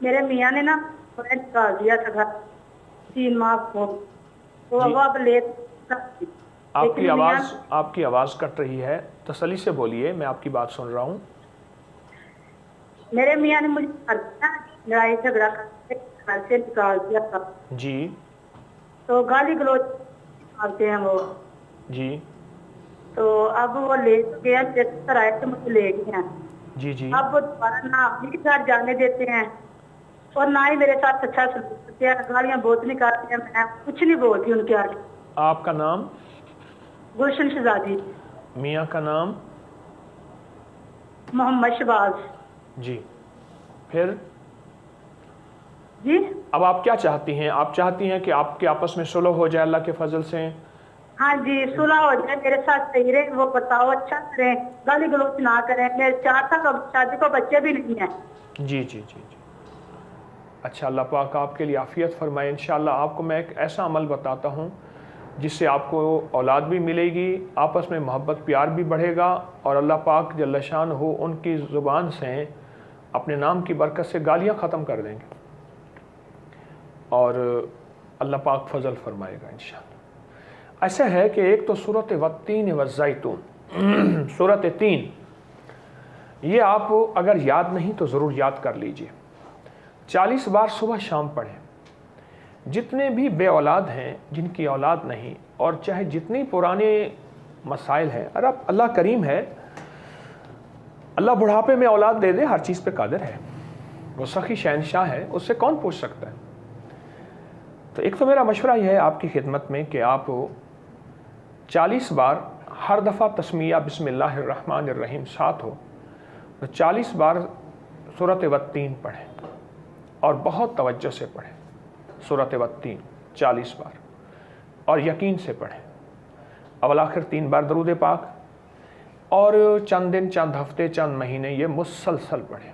میرے میاں نے نا میں نکال دیا تھا گھر 3 ماہ کو، تو جی اب لے لیکن میاں آپ کی آواز کٹ رہی ہے، تسلی سے بولیے، میں آپ کی بات سن رہا ہوں۔ میرے میاں نے مجھے مار دیا، لڑائی جھگڑا کر کے گھر سے نکال دیا تھا، جی تو گالی گلوچ مارتے ہیں وہ، جی تو اب وہ لے تو گیا، چیک آئے تو مجھے لے گئے ہیں۔ جی جی اب وہ دوبارہ نہ اپنی کے ساتھ جانے دیتے ہیں اور نہ ہی میرے ساتھ اچھا سلوک کرتے ہیں، گالیاں بہت نکالتے ہیں، میں کچھ نہیں بولتی ان کے آگے۔ آپ کا نام؟ گلشن شہزادی۔ میاں کا نام؟ محمد شباز۔ جی پھر جی اب آپ کیا چاہتی ہیں؟ آپ چاہتی ہیں کہ آپ کے آپس میں صلح ہو جائے اللہ کے فضل سے؟ ہاں جی، صلح ہو جائے، میرے ساتھ صحیح رہے، وہ بتاؤ اچھا کریں، گالی گلوچ نہ کریں، میرے 4 سال شادی کو بچے بھی نہیں ہیں۔ جی جی جی جی اچھا، اللہ پاک آپ کے لیے عافیت فرمائے۔ انشاءاللہ آپ کو میں ایک ایسا عمل بتاتا ہوں جس سے آپ کو اولاد بھی ملے گی، آپس میں محبت پیار بھی بڑھے گا، اور اللہ پاک جل شان ہو ان کی زبان سے اپنے نام کی برکت سے گالیاں ختم کر دیں گے، اور اللہ پاک فضل فرمائے گا انشاءاللہ۔ ایسا ہے کہ ایک تو سورۃ والتین والزیتون، سورۃ 3، یہ آپ اگر یاد نہیں تو ضرور یاد کر لیجئے، 40 بار صبح شام پڑھیں۔ جتنے بھی بے اولاد ہیں، جن کی اولاد نہیں، اور چاہے جتنی پرانے مسائل ہیں، اور اب اللہ کریم ہے، اللہ بڑھاپے میں اولاد دے دے، ہر چیز پہ قادر ہے، وہ سخی شہنشاہ ہے، اس سے کون پوچھ سکتا ہے۔ تو ایک تو میرا مشورہ یہ ہے آپ کی خدمت میں کہ آپ 40 بار ہر دفعہ تسمیہ بسم اللہ الرحمن الرحیم ساتھ ہو، تو 40 بار سورۃ والتین پڑھیں، اور بہت توجہ سے پڑھیں سورۃ والتین 40 بار، اور یقین سے پڑھیں، اول آخر 3 بار درود پاک، اور چند دن، چند ہفتے، چند مہینے یہ مسلسل پڑھیں۔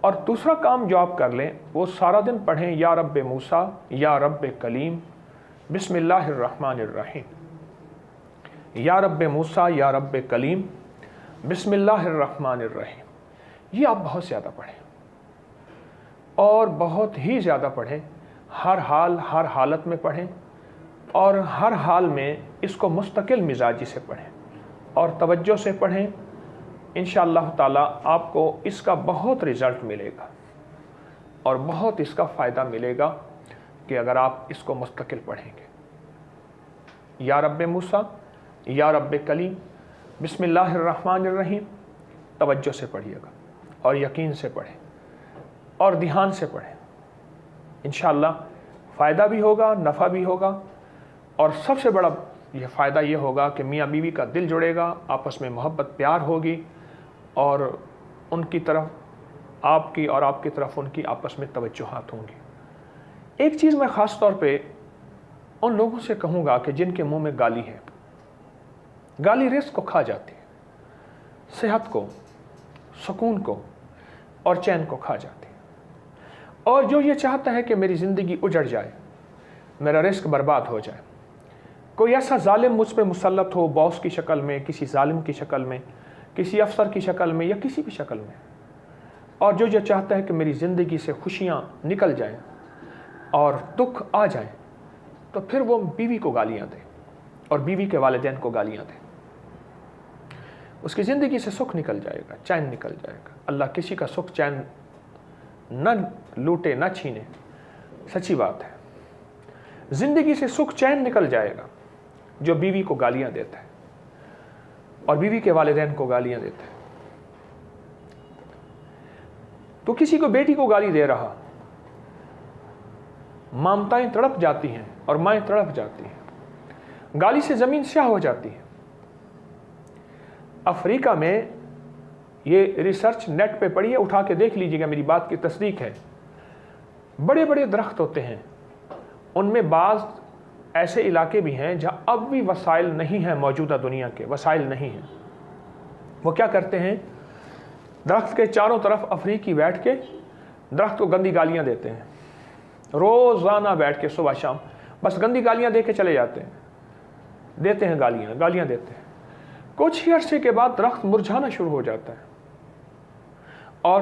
اور دوسرا کام جو آپ کر لیں، وہ سارا دن پڑھیں یا رب موسیٰ یا رب کلیم بسم اللہ الرحمن الرحیم، یا رب موسیٰ یا رب کلیم بسم اللہ الرحمن الرحیم، یہ آپ بہت زیادہ پڑھیں، اور بہت ہی زیادہ پڑھیں، ہر حال ہر حالت میں پڑھیں، اور ہر حال میں اس کو مستقل مزاجی سے پڑھیں اور توجہ سے پڑھیں۔ انشاءاللہ تعالیٰ آپ کو اس کا بہت رزلٹ ملے گا، اور بہت اس کا فائدہ ملے گا کہ اگر آپ اس کو مستقل پڑھیں گے۔ یا رب موسیٰ یا رب کلیم بسم اللہ الرحمن الرحیم، توجہ سے پڑھیے گا، اور یقین سے پڑھیں، اور دھیان سے پڑھیں، انشاءاللہ فائدہ بھی ہوگا، نفع بھی ہوگا، اور سب سے بڑا یہ فائدہ یہ ہوگا کہ میاں بیوی کا دل جڑے گا، آپس میں محبت پیار ہوگی، اور ان کی طرف آپ کی اور آپ کی طرف ان کی آپس میں توجہات ہوں گی۔ ایک چیز میں خاص طور پہ ان لوگوں سے کہوں گا کہ جن کے منہ میں گالی ہے، گالی رزق کو کھا جاتی ہے، صحت کو، سکون کو اور چین کو کھا جاتی ہے، اور جو یہ چاہتا ہے کہ میری زندگی اجڑ جائے، میرا رزق برباد ہو جائے، کوئی ایسا ظالم مجھ پہ مسلط ہو، باس کی شکل میں، کسی ظالم کی شکل میں، کسی افسر کی شکل میں، یا کسی بھی شکل میں، اور جو یہ چاہتا ہے کہ میری زندگی سے خوشیاں نکل جائیں اور دکھ آ جائیں، تو پھر وہ بیوی کو گالیاں دے اور بیوی کے والدین کو گالیاں دے، اس کی زندگی سے سکھ نکل جائے گا، چین نکل جائے گا۔ اللہ کسی کا سکھ چین نہ لوٹے، نہ چھینے، سچی بات ہے۔ زندگی سے سکھ چین نکل جائے گا جو بیوی کو گالیاں دیتا ہے اور بیوی کے والدین کو گالیاں دیتا ہے۔ تو کسی کو بیٹی کو گالی دے رہا، مامتائیں تڑپ جاتی ہیں اور مائیں تڑپ جاتی ہیں، گالی سے زمین سیاہ ہو جاتی ہے۔ افریقہ میں یہ ریسرچ نیٹ پہ پڑھیے، اٹھا کے دیکھ لیجیے گا، میری بات کی تصدیق ہے، بڑے بڑے درخت ہوتے ہیں، ان میں بعض ایسے علاقے بھی ہیں جہاں اب بھی وسائل نہیں ہیں، موجودہ دنیا کے وسائل نہیں ہیں۔ وہ کیا کرتے ہیں، درخت کے چاروں طرف افریقی بیٹھ کے درخت کو گندی گالیاں دیتے ہیں، روزانہ بیٹھ کے صبح شام بس گندی گالیاں دے کے چلے جاتے ہیں، دیتے ہیں گالیاں دیتے ہیں۔ کچھ ہی عرصے کے بعد درخت مرجھانا شروع ہو جاتا ہے، اور